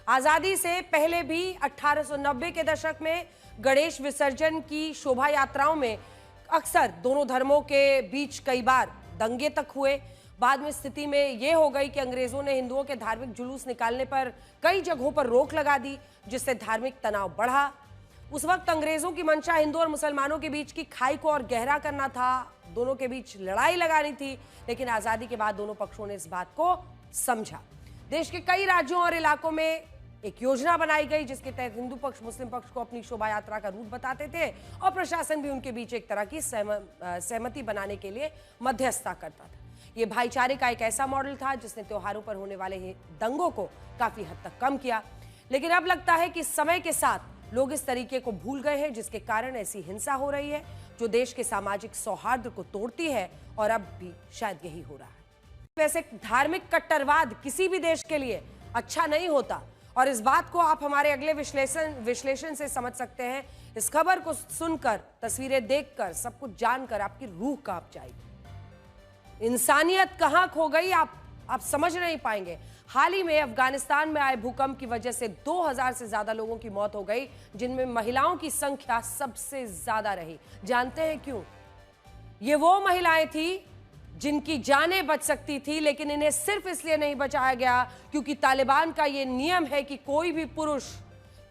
आजादी से पहले भी 1890 के दशक में गणेश विसर्जन की शोभा यात्राओं में अक्सर दोनों धर्मों के बीच कई बार दंगे तक हुए। बाद में स्थिति में यह हो गई कि अंग्रेजों ने हिंदुओं के धार्मिक जुलूस निकालने पर कई जगहों पर रोक लगा दी, जिससे धार्मिक तनाव बढ़ा। उस वक्त अंग्रेजों की मंशा हिंदू और मुसलमानों के बीच की खाई को और गहरा करना था, दोनों के बीच लड़ाई लगानी थी, लेकिन आजादी के बाद दोनों पक्षों ने इस बात को समझा। देश के कई राज्यों और इलाकों में एक योजना बनाई गई जिसके तहत हिंदू पक्ष मुस्लिम पक्ष को अपनी शोभा यात्रा का रूट बताते थे और प्रशासन भी उनके बीच एक तरह की सहमति बनाने के लिए मध्यस्थता करता था। ये भाईचारे का एक ऐसा मॉडल था जिसने त्योहारों पर होने वाले दंगों को काफी हद तक कम किया। लेकिन अब लगता है कि समय के साथ लोग इस तरीके को भूल गए हैं, जिसके कारण ऐसी हिंसा हो रही है जो देश के सामाजिक सौहार्द को तोड़ती है, और अब भी शायद यही हो रहा है। वैसे धार्मिक कट्टरवाद किसी भी देश के लिए अच्छा नहीं होता, और इस बात को आप हमारे अगले विश्लेषण से समझ सकते हैं। इस खबर को सुनकर, तस्वीरें देखकर, सब कुछ जानकर आपकी रूह कांप जाएगी। इंसानियत कहां खो गई आप समझ नहीं पाएंगे। हाल ही में अफगानिस्तान में आए भूकंप की वजह से 2000 से ज्यादा लोगों की मौत हो गई, जिनमें महिलाओं की संख्या सबसे ज्यादा रही। जानते हैं क्यों? ये वो महिलाएं थी जिनकी जानें बच सकती थी, लेकिन इन्हें सिर्फ इसलिए नहीं बचाया गया क्योंकि तालिबान का ये नियम है कि कोई भी पुरुष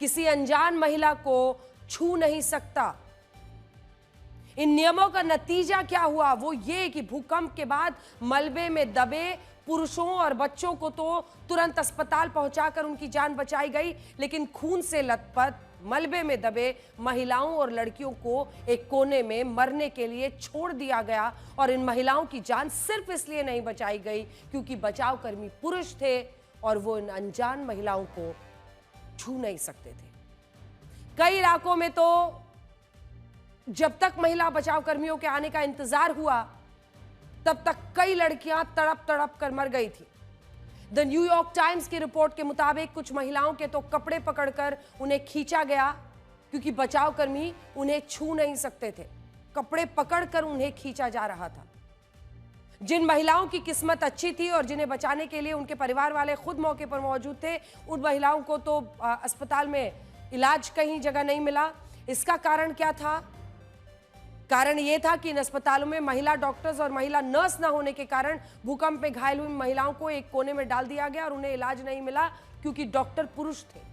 किसी अनजान महिला को छू नहीं सकता। इन नियमों का नतीजा क्या हुआ? वो ये कि भूकंप के बाद मलबे में दबे पुरुषों और बच्चों को तो तुरंत अस्पताल पहुंचाकर उनकी जान बचाई गई, लेकिन खून से लथपथ मलबे में दबे महिलाओं और लड़कियों को एक कोने में मरने के लिए छोड़ दिया गया। और इन महिलाओं की जान सिर्फ इसलिए नहीं बचाई गई क्योंकि बचाव कर्मी पुरुष थे और वो इन अनजान महिलाओं को छू नहीं सकते थे। कई इलाकों में तो जब तक महिला बचाव कर्मियों के आने का इंतजार हुआ, तब तक कई लड़कियां तड़प तड़प कर मर गई थी। द न्यूयॉर्क टाइम्स की रिपोर्ट के मुताबिक कुछ महिलाओं के तो कपड़े पकड़कर उन्हें खींचा गया क्योंकि बचाव कर्मी उन्हें छू नहीं सकते थे। कपड़े पकड़कर उन्हें खींचा जा रहा था। जिन महिलाओं की किस्मत अच्छी थी और जिन्हें बचाने के लिए उनके परिवार वाले खुद मौके पर मौजूद थे, उन महिलाओं को तो अस्पताल में इलाज कहीं जगह नहीं मिला। इसका कारण क्या था? कारण यह था कि इन अस्पतालों में महिला डॉक्टर्स और महिला नर्स न होने के कारण भूकंप में घायल हुई महिलाओं को एक कोने में डाल दिया गया और उन्हें इलाज नहीं मिला क्योंकि डॉक्टर पुरुष थे।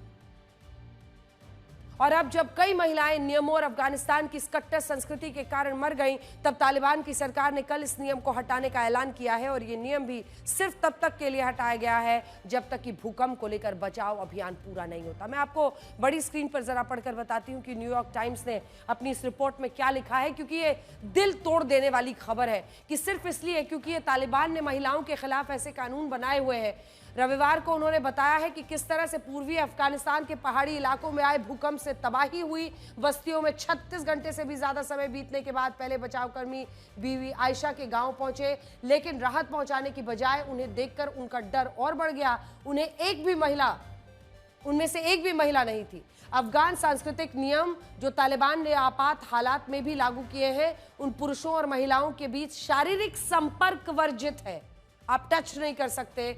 और अब जब कई महिलाएं नियमों और अफगानिस्तान की इस कट्टर संस्कृति के कारण मर गईं, तब तालिबान की सरकार ने कल इस नियम को हटाने का ऐलान किया है। और ये नियम भी सिर्फ तब तक के लिए हटाया गया है जब तक कि भूकंप को लेकर बचाव अभियान पूरा नहीं होता। मैं आपको बड़ी स्क्रीन पर जरा पढ़कर बताती हूँ कि न्यूयॉर्क टाइम्स ने अपनी इस रिपोर्ट में क्या लिखा है, क्योंकि ये दिल तोड़ देने वाली खबर है कि सिर्फ इसलिए क्योंकि ये तालिबान ने महिलाओं के खिलाफ ऐसे कानून बनाए हुए हैं। रविवार को उन्होंने बताया है कि किस तरह से पूर्वी अफगानिस्तान के पहाड़ी इलाकों में आए भूकंप से तबाही हुई। बस्तियों में 36 घंटे से भी ज्यादा समय बीतने के बाद पहले बचावकर्मी बीवी आयशा के गांव पहुंचे, लेकिन राहत पहुंचाने की बजाय उन्हें देखकर उनका डर और बढ़ गया। उनमें से एक भी महिला नहीं थी। अफगान सांस्कृतिक नियम जो तालिबान ने आपात हालात में भी लागू किए हैं, उन पुरुषों और महिलाओं के बीच शारीरिक संपर्क वर्जित है। आप टच नहीं कर सकते।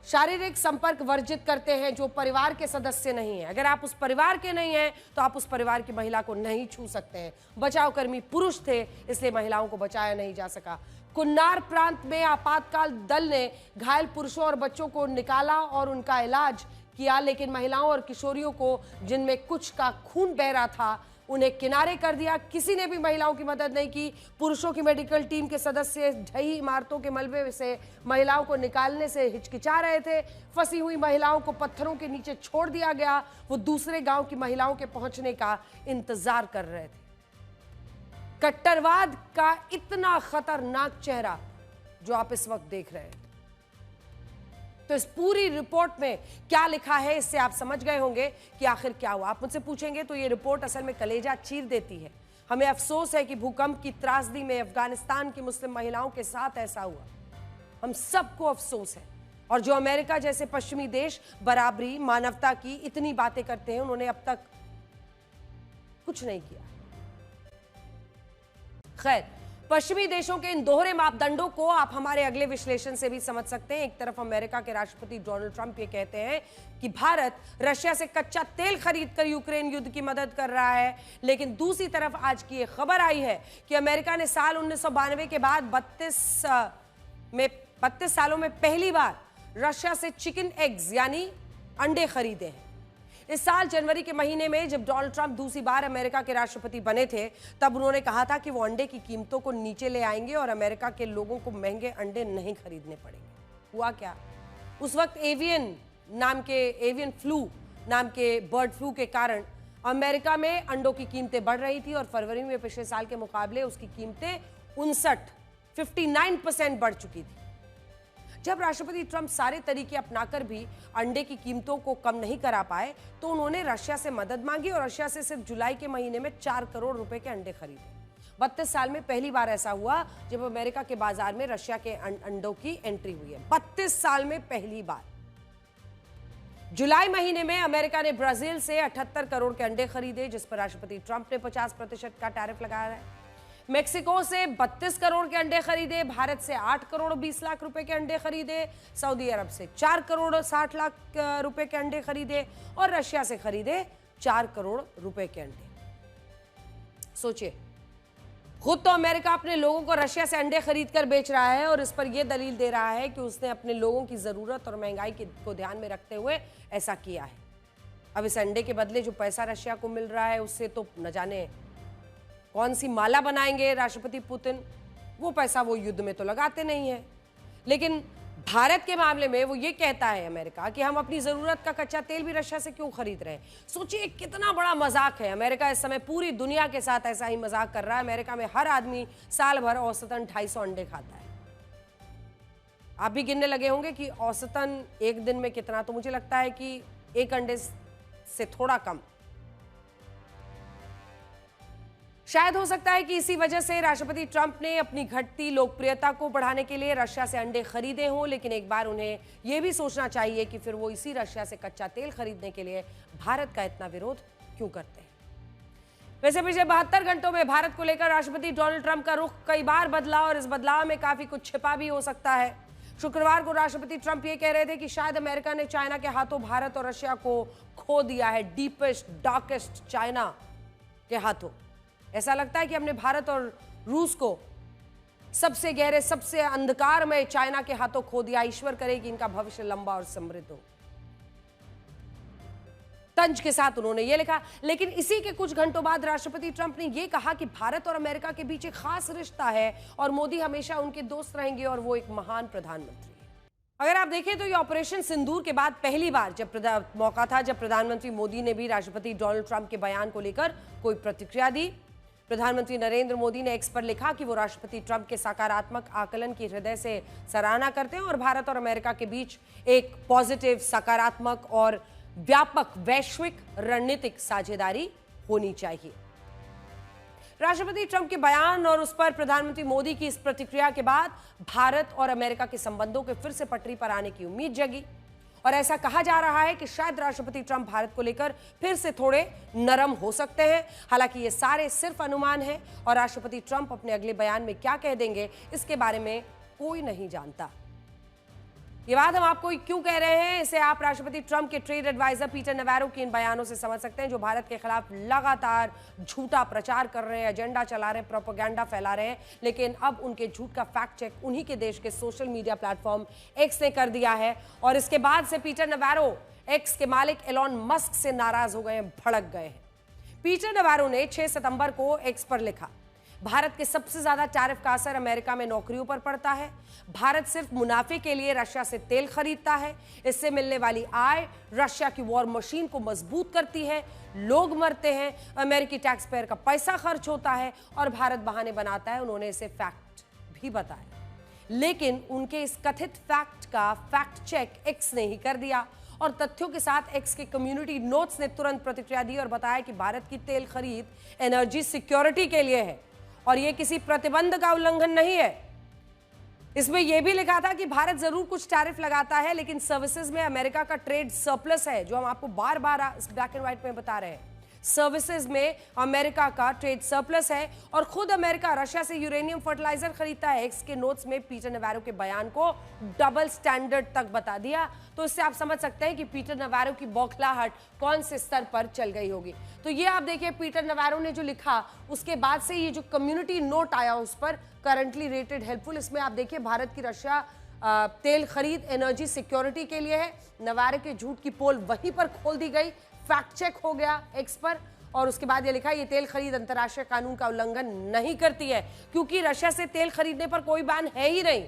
शारीरिक संपर्क वर्जित करते हैं जो परिवार के सदस्य नहीं है। अगर आप उस परिवार के नहीं हैं तो आप उस परिवार की महिला को नहीं छू सकते हैं। बचाव कर्मी पुरुष थे, इसलिए महिलाओं को बचाया नहीं जा सका। कुन्नार प्रांत में आपातकाल दल ने घायल पुरुषों और बच्चों को निकाला और उनका इलाज किया, लेकिन महिलाओं और किशोरियों को, जिनमें कुछ का खून बह रहा था, उन्हें किनारे कर दिया। किसी ने भी महिलाओं की मदद नहीं की। पुरुषों की मेडिकल टीम के सदस्य ढही इमारतों के मलबे से महिलाओं को निकालने से हिचकिचा रहे थे। फंसी हुई महिलाओं को पत्थरों के नीचे छोड़ दिया गया। वो दूसरे गांव की महिलाओं के पहुंचने का इंतजार कर रहे थे। कट्टरवाद का इतना खतरनाक चेहरा जो आप इस वक्त देख रहे हैं। तो इस पूरी रिपोर्ट में क्या लिखा है, इससे आप समझ गए होंगे कि आखिर क्या हुआ। आप मुझसे पूछेंगे तो ये रिपोर्ट असल में कलेजा चीर देती है। हमें अफसोस है कि भूकंप की त्रासदी में अफगानिस्तान की मुस्लिम महिलाओं के साथ ऐसा हुआ। हम सबको अफसोस है। और जो अमेरिका जैसे पश्चिमी देश बराबरी, मानवता की इतनी बातें करते हैं, उन्होंने अब तक कुछ नहीं किया। खैर, पश्चिमी देशों के इन दोहरे मापदंडों को आप हमारे अगले विश्लेषण से भी समझ सकते हैं। एक तरफ अमेरिका के राष्ट्रपति डोनाल्ड ट्रंप ये कहते हैं कि भारत रशिया से कच्चा तेल खरीदकर यूक्रेन युद्ध की मदद कर रहा है, लेकिन दूसरी तरफ आज की ये खबर आई है कि अमेरिका ने साल 1992 के बाद 32 सालों में पहली बार रशिया से चिकन एग्स यानी अंडे खरीदे हैं। इस साल जनवरी के महीने में जब डोनाल्ड ट्रंप दूसरी बार अमेरिका के राष्ट्रपति बने थे, तब उन्होंने कहा था कि वो अंडे की कीमतों को नीचे ले आएंगे और अमेरिका के लोगों को महंगे अंडे नहीं खरीदने पड़ेंगे। हुआ क्या? उस वक्त एवियन फ्लू नाम के बर्ड फ्लू के कारण अमेरिका में अंडों की कीमतें बढ़ रही थी और फरवरी में पिछले साल के मुकाबले उसकी कीमतें 59% बढ़ चुकी थी। जब राष्ट्रपति ट्रंप सारे तरीके अपनाकर भी अंडे की कीमतों को कम नहीं करा पाए तो उन्होंने रशिया से मदद मांगी और रशिया से सिर्फ जुलाई के महीने में 4 करोड़ रुपए के अंडे खरीदे। 32 साल में पहली बार ऐसा हुआ जब अमेरिका के बाजार में रशिया के अंडों की एंट्री हुई है। 32 साल में पहली बार। जुलाई महीने में अमेरिका ने ब्राजील से 78 करोड़ के अंडे खरीदे, जिस पर राष्ट्रपति ट्रंप ने 50% का टैरिफ लगाया है। मेक्सिको से 32 करोड़ के अंडे खरीदे, भारत से 8 करोड़ 20 लाख रुपए के अंडे खरीदे, सऊदी अरब से 4 करोड़ 60 लाख रुपए के अंडे खरीदे और रशिया से खरीदे 4 करोड़ रुपए के अंडे। सोचिए, खुद तो अमेरिका अपने लोगों को रशिया से अंडे खरीद कर बेच रहा है और इस पर यह दलील दे रहा है कि उसने अपने लोगों की जरूरत और महंगाई को ध्यान में रखते हुए ऐसा किया है। अब इस अंडे के बदले जो पैसा रशिया को मिल रहा है उससे तो न जाने कौन सी माला बनाएंगे राष्ट्रपति पुतिन। वो पैसा वो युद्ध में तो लगाते नहीं है, लेकिन भारत के मामले में वो ये कहता है अमेरिका कि हम अपनी जरूरत का कच्चा तेल भी रशिया से क्यों खरीद रहे हैं। सोचिए कितना बड़ा मजाक है। अमेरिका इस समय पूरी दुनिया के साथ ऐसा ही मजाक कर रहा है। अमेरिका में हर आदमी साल भर औसतन 250 अंडे खाता है। आप भी गिनने लगे होंगे कि औसतन एक दिन में कितना, तो मुझे लगता है कि एक अंडे से थोड़ा कम। शायद हो सकता है कि इसी वजह से राष्ट्रपति ट्रंप ने अपनी घटती लोकप्रियता को बढ़ाने के लिए रशिया से अंडे खरीदे हों, लेकिन एक बार उन्हें यह भी सोचना चाहिए कि फिर वो इसी रशिया से कच्चा तेल खरीदने के लिए भारत का इतना विरोध क्यों करते हैं। वैसे पिछले 72 घंटों में भारत को लेकर राष्ट्रपति डोनाल्ड ट्रंप का रुख कई बार बदला और इस बदलाव में काफी कुछ छिपा भी हो सकता है। शुक्रवार को राष्ट्रपति ट्रंप ये कह रहे थे कि शायद अमेरिका ने चाइना के हाथों भारत और रशिया को खो दिया है, डीपेस्ट डार्केस्ट चाइना के हाथों। ऐसा लगता है कि हमने भारत और रूस को सबसे गहरे सबसे अंधकार में चाइना के हाथों खो दिया। ईश्वर करे कि इनका भविष्य लंबा और समृद्ध हो। तंज के साथ उन्होंने ये लिखा। लेकिन इसी के कुछ घंटों बाद राष्ट्रपति ट्रंप ने यह कहा कि भारत और अमेरिका के बीच एक खास रिश्ता है और मोदी हमेशा उनके दोस्त रहेंगे और वो एक महान प्रधानमंत्री है। अगर आप देखें तो ये ऑपरेशन सिंदूर के बाद पहली बार मौका था जब प्रधानमंत्री मोदी ने भी राष्ट्रपति डोनाल्ड ट्रंप के बयान को लेकर कोई प्रतिक्रिया दी। प्रधानमंत्री नरेंद्र मोदी ने एक्स पर लिखा कि वो राष्ट्रपति ट्रंप के सकारात्मक आकलन की हृदय से सराहना करते हैं और भारत और अमेरिका के बीच एक पॉजिटिव, सकारात्मक और व्यापक वैश्विक रणनीतिक साझेदारी होनी चाहिए। राष्ट्रपति ट्रंप के बयान और उस पर प्रधानमंत्री मोदी की इस प्रतिक्रिया के बाद भारत और अमेरिका के संबंधों के फिर से पटरी पर आने की उम्मीद जगी और ऐसा कहा जा रहा है कि शायद राष्ट्रपति ट्रंप भारत को लेकर फिर से थोड़े नरम हो सकते हैं। हालांकि ये सारे सिर्फ अनुमान हैं और राष्ट्रपति ट्रंप अपने अगले बयान में क्या कह देंगे इसके बारे में कोई नहीं जानता। ये बात हम आपको क्यों कह रहे हैं, इसे आप राष्ट्रपति ट्रंप के ट्रेड एडवाइजर पीटर नवारो के इन बयानों से समझ सकते हैं, जो भारत के खिलाफ लगातार झूठा प्रचार कर रहे हैं, एजेंडा चला रहे हैं, प्रोपेगेंडा फैला रहे हैं। लेकिन अब उनके झूठ का फैक्ट चेक उन्हीं के देश के सोशल मीडिया प्लेटफॉर्म एक्स ने कर दिया है और इसके बाद से पीटर नवारो एक्स के मालिक एलॉन मस्क से नाराज हो गए हैं, भड़क गए हैं। पीटर नवारो ने 6 सितंबर को एक्स पर लिखा, भारत के सबसे ज्यादा टैरिफ का असर अमेरिका में नौकरियों पर पड़ता है। भारत सिर्फ मुनाफे के लिए रशिया से तेल खरीदता है। इससे मिलने वाली आय रशिया की वॉर मशीन को मजबूत करती है। लोग मरते हैं, अमेरिकी टैक्स पेयर का पैसा खर्च होता है और भारत बहाने बनाता है। उन्होंने इसे फैक्ट भी बताया, लेकिन उनके इस कथित फैक्ट का फैक्ट चेक एक्स ने ही कर दिया और तथ्यों के साथ एक्स के कम्युनिटी नोट्स ने तुरंत प्रतिक्रिया दी और बताया कि भारत की तेल खरीद एनर्जी सिक्योरिटी के लिए है और यह किसी प्रतिबंध का उल्लंघन नहीं है। इसमें यह भी लिखा था कि भारत जरूर कुछ टैरिफ लगाता है, लेकिन सर्विसेज में अमेरिका का ट्रेड सरप्लस है, जो हम आपको बार बार ब्लैक एंड व्हाइट में बता रहे हैं। सर्विसेज में अमेरिका का ट्रेड सरप्लस है और खुद अमेरिका रशिया से यूरेनियम फर्टिलाइजर खरीदता है। एक्स के नोट्स में पीटर नवारो के बयान को डबल स्टैंडर्ड तक बता दिया। तो इससे आप समझ सकते हैं कि पीटर नवारो की बौखलाहट कौन से स्तर पर चल गई होगी। तो ये आप देखिए, पीटर नवारो ने जो लिखा उसके बाद से ये जो कम्युनिटी नोट आया उस पर करंटली रेटेड हेल्पफुल, इसमें आप देखिए भारत की रशिया तेल खरीद एनर्जी सिक्योरिटी के लिए है। नवारो के झूठ की पोल वहीं पर खोल दी गई, फैक्ट चेक हो गया एक्स पर और उसके बाद ये लिखा, ये तेल खरीद अंतर्राष्ट्रीय कानून का उल्लंघन नहीं करती है क्योंकि रशिया से तेल खरीदने पर कोई बैन है ही नहीं।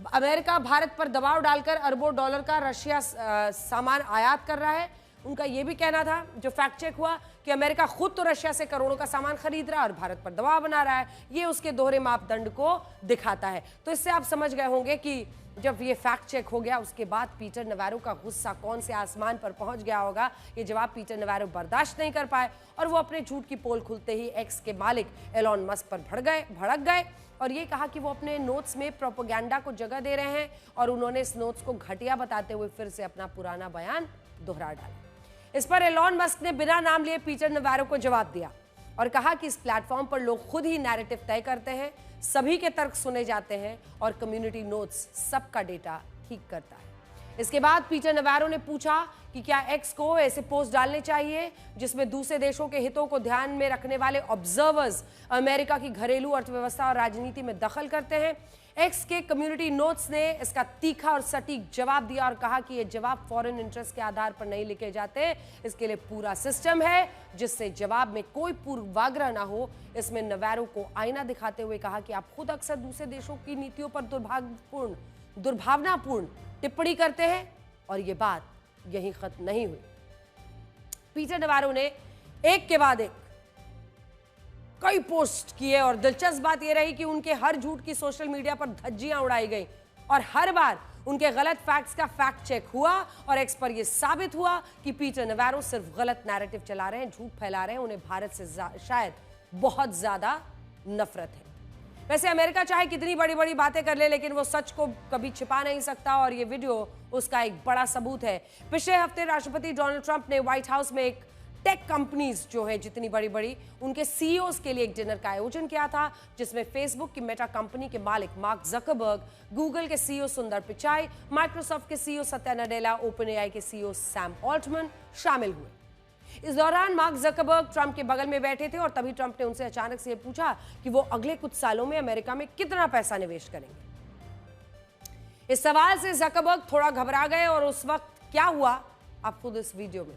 अमेरिका भारत पर दबाव डालकर अरबों डॉलर का रशिया सामान आयात कर रहा है। उनका यह भी कहना था, जो फैक्ट चेक हुआ, कि अमेरिका खुद तो रशिया से करोड़ों का सामान खरीद रहा है और भारत पर दबाव बना रहा है। ये उसके दोहरे मापदंड को दिखाता है। तो इससे आप समझ गए होंगे कि जब ये फैक्ट चेक हो गया उसके बाद पीटर नवारो का गुस्सा कौन से आसमान पर पहुंच गया होगा। ये जवाब पीटर नवारो बर्दाश्त नहीं कर पाए और वो अपने झूठ की पोल खुलते ही एक्स के मालिक एलॉन मस्क पर भड़क गए और ये कहा कि वो अपने नोट्स में प्रोपेगेंडा को जगह दे रहे हैं और उन्होंने इस नोट्स को घटिया बताते हुए फिर से अपना पुराना बयान दोहरा डाला। इस पर एलॉन मस्क ने बिना नाम लिए पीटर नवारो को जवाब दिया और कहा कि इस प्लेटफॉर्म पर लोग खुद ही नैरेटिव तय करते हैं, सभी के तर्क सुने जाते हैं और कम्युनिटी नोट्स सबका डेटा ठीक करता है। इसके बाद पीटर नवारो ने पूछा कि क्या एक्स को ऐसे पोस्ट डालने चाहिए जिसमें दूसरे देशों के हितों को ध्यान में रखने वाले ऑब्जर्वर्स अमेरिका की घरेलू अर्थव्यवस्था और राजनीति में दखल करते हैं। एक्स के कम्युनिटी नोट्स ने इसका तीखा और सटीक जवाब दिया और कहा कि ये जवाब फॉरेन इंटरेस्ट के आधार पर नहीं लिखे जाते, इसके लिए पूरा सिस्टम है जिससे जवाब में कोई पूर्वाग्रह ना हो। इसमें नवारो को आईना दिखाते हुए कहा कि आप खुद अक्सर दूसरे देशों की नीतियों पर दुर्भावनापूर्ण टिप्पणी करते हैं और ये बात यहीं खत्म नहीं हुई। पीटर नवारो ने एक के बाद एक कई पोस्ट किए और दिलचस्प बात यह रही कि उनके हर झूठ की सोशल मीडिया पर धज्जियां उड़ाई गई और हर बार उनके गलत फैक्ट्स का फैक्ट चेक हुआ और एक्स पर यह साबित हुआ कि पीटर नवारो सिर्फ गलत नैरेटिव चला रहे हैं, झूठ फैला रहे हैं। उन्हें भारत से शायद बहुत ज्यादा नफरत है। वैसे अमेरिका चाहे कितनी बड़ी बड़ी बातें कर ले, लेकिन वो सच को कभी छिपा नहीं सकता और ये वीडियो उसका एक बड़ा सबूत है। पिछले हफ्ते राष्ट्रपति डोनाल्ड ट्रंप ने व्हाइट हाउस में एक टेक कंपनीज जो है जितनी बड़ी बड़ी उनके सीईओज के लिए एक डिनर का आयोजन किया था, जिसमें फेसबुक की मेटा कंपनी के मालिक मार्क जकरबर्ग, गूगल के सीईओ सुंदर पिचाई, माइक्रोसॉफ्ट के CEO Satya Nadella, open AI के सीईओ सैम ऑल्टमैन शामिल हुए। इस दौरान मार्क जकरबर्ग ट्रंप के बगल में बैठे थे और तभी ट्रंप ने उनसे अचानक से पूछा कि वो अगले कुछ सालों में अमेरिका में कितना पैसा निवेश करेंगे। इस सवाल से जकरबर्ग थोड़ा घबरा गए और उस वक्त क्या हुआ आप खुद इस वीडियो में।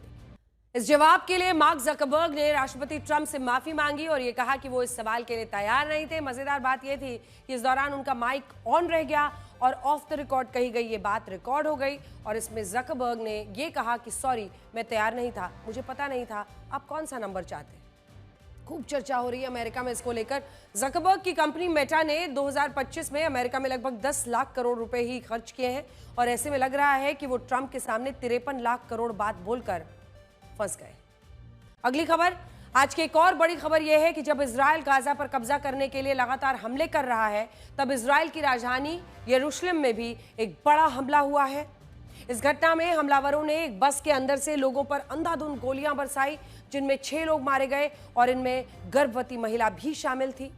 इस जवाब के लिए मार्क जकरबर्ग ने राष्ट्रपति ट्रंप से माफी मांगी और यह कहा कि वो इस सवाल के लिए तैयार नहीं थे। मजेदार बात यह थी कि इस दौरान उनका माइक ऑन रह गया और ऑफ द रिकॉर्ड कही गई ये बात रिकॉर्ड हो गई और इसमें जकरबर्ग ने यह कहा कि सॉरी, मैं तैयार नहीं था, मुझे पता नहीं था आप कौन सा नंबर चाहते हैं। खूब चर्चा हो रही है अमेरिका में इसको लेकर। जकरबर्ग की कंपनी मेटा ने 2025 में अमेरिका में लगभग 10 लाख करोड़ रुपए ही खर्च किए हैं और ऐसे में लग रहा है कि वो ट्रंप के सामने 53 लाख करोड़ बात बोलकर फंस गए। अगली खबर, आज की एक और बड़ी खबर यह है कि जब इजराइल गाजा पर कब्जा करने के लिए लगातार हमले कर रहा है, तब इजराइल की राजधानी यरूशलेम में भी एक बड़ा हमला हुआ है। इस घटना में हमलावरों ने एक बस के अंदर से लोगों पर अंधाधुंध गोलियां बरसाई, जिनमें 6 लोग मारे गए और इनमें गर्भवती महिला भी शामिल थी।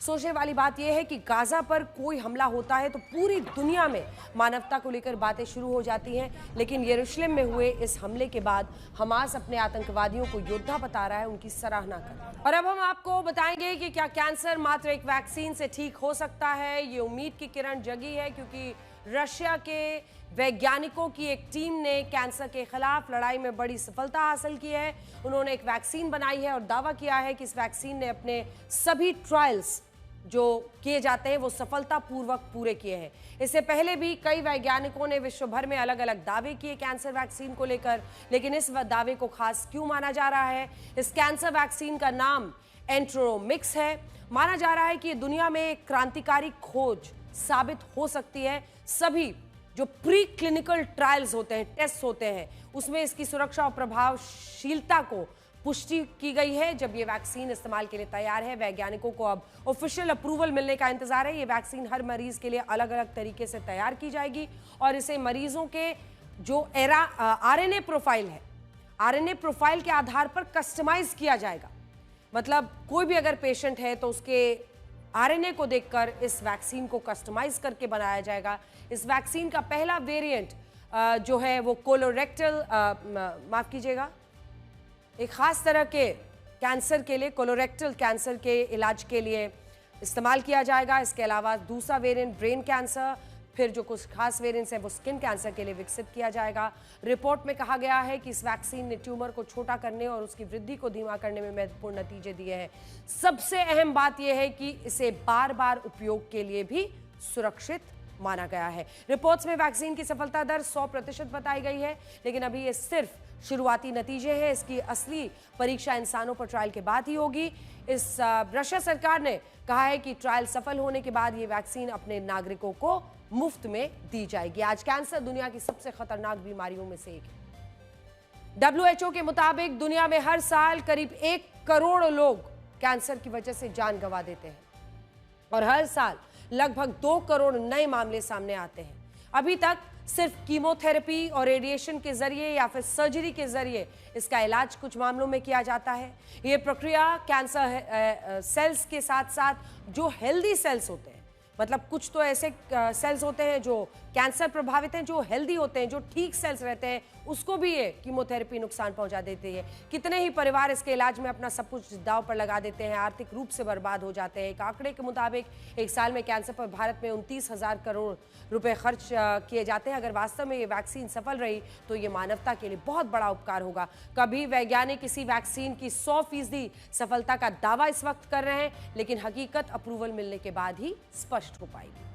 सोचने वाली बात यह है कि गाजा पर कोई हमला होता है तो पूरी दुनिया में मानवता को लेकर बातें शुरू हो जाती हैं, लेकिन यरूशलेम में हुए इस हमले के बाद हमास अपने आतंकवादियों को योद्धा बता रहा है, उनकी सराहना कर रहा है। और अब हम आपको बताएंगे कि क्या कैंसर मात्र एक वैक्सीन से ठीक हो सकता है। ये उम्मीद की किरण जगी है क्योंकि रशिया के वैज्ञानिकों की एक टीम ने कैंसर के खिलाफ लड़ाई में बड़ी सफलता हासिल की है। उन्होंने एक वैक्सीन बनाई है और दावा किया है कि इस वैक्सीन ने अपने सभी ट्रायल्स जो किए जाते हैं वो सफलतापूर्वक पूरे किए हैं। इससे पहले भी कई वैज्ञानिकों ने विश्व भर में अलग अलग दावे किए कैंसर वैक्सीन को लेकर, लेकिन इस दावे को खास क्यों माना जा रहा है? इस कैंसर वैक्सीन का नाम एंट्रोमिक्स है। माना जा रहा है कि ये दुनिया में एक क्रांतिकारी खोज साबित हो सकती है। सभी जो प्री क्लिनिकल ट्रायल्स होते हैं, टेस्ट होते हैं, उसमें इसकी सुरक्षा और प्रभावशीलता को पुष्टि की गई है। जब ये वैक्सीन इस्तेमाल के लिए तैयार है, वैज्ञानिकों को अब ऑफिशियल अप्रूवल मिलने का इंतजार है। ये वैक्सीन हर मरीज के लिए अलग अलग तरीके से तैयार की जाएगी और इसे मरीजों के जो आरएनए प्रोफाइल है, आरएनए प्रोफाइल के आधार पर कस्टमाइज किया जाएगा। मतलब कोई भी अगर पेशेंट है तो उसके आरएनए को देखकर इस वैक्सीन को कस्टमाइज करके बनाया जाएगा। इस वैक्सीन का पहला वेरिएंट जो है वो कोलोरेक्टल माफ कीजिएगा, एक खास तरह के कैंसर के लिए, कोलोरेक्टल कैंसर के इलाज के लिए इस्तेमाल किया जाएगा। इसके अलावा दूसरा वेरिएंट ब्रेन कैंसर, फिर जो कुछ खास वेरिएंट्स हैं वो स्किन कैंसर के लिए विकसित किया जाएगा। रिपोर्ट में कहा गया है कि इस वैक्सीन ने ट्यूमर को छोटा करने और उसकी वृद्धि को धीमा करने में महत्वपूर्ण नतीजे दिए हैं। सबसे अहम बात यह है कि इसे बार बार उपयोग के लिए भी सुरक्षित माना गया है। रिपोर्ट्स में वैक्सीन की सफलता दर 100% बताई गई है, लेकिन अभी ये सिर्फ शुरुआती नतीजे हैं। इसकी असली परीक्षा इंसानों पर ट्रायल के बाद ही होगी। रशिया सरकार ने कहा है कि ट्रायल सफल होने के बाद ये वैक्सीन अपने नागरिकों को मुफ्त में दी जाएगी। आज कैंसर दुनिया की सबसे खतरनाक बीमारियों में से एक है। WHO के मुताबिक दुनिया में हर साल करीब 1 करोड़ लोग कैंसर की वजह से जान गंवा देते हैं और हर साल लगभग 2 करोड़ नए मामले सामने आते हैं। अभी तक सिर्फ कीमोथेरेपी और रेडिएशन के जरिए या फिर सर्जरी के जरिए इसका इलाज कुछ मामलों में किया जाता है। ये प्रक्रिया कैंसर सेल्स के साथ साथ जो हेल्दी सेल्स होते हैं, मतलब कुछ तो ऐसे सेल्स होते हैं जो कैंसर प्रभावित हैं, जो हेल्दी होते हैं, जो ठीक सेल्स रहते हैं, उसको भी ये कीमोथेरेपी नुकसान पहुंचा देती है। कितने ही परिवार इसके इलाज में अपना सब कुछ दांव पर लगा देते हैं, आर्थिक रूप से बर्बाद हो जाते हैं। एक आंकड़े के मुताबिक एक साल में कैंसर पर भारत में 29,000 करोड़ रुपए खर्च किए जाते हैं। अगर वास्तव में ये वैक्सीन सफल रही तो ये मानवता के लिए बहुत बड़ा उपकार होगा। कभी वैज्ञानिक किसी वैक्सीन की 100% सफलता का दावा इस वक्त कर रहे हैं, लेकिन हकीकत अप्रूवल मिलने के बाद ही स्पष्ट हो पाएगी।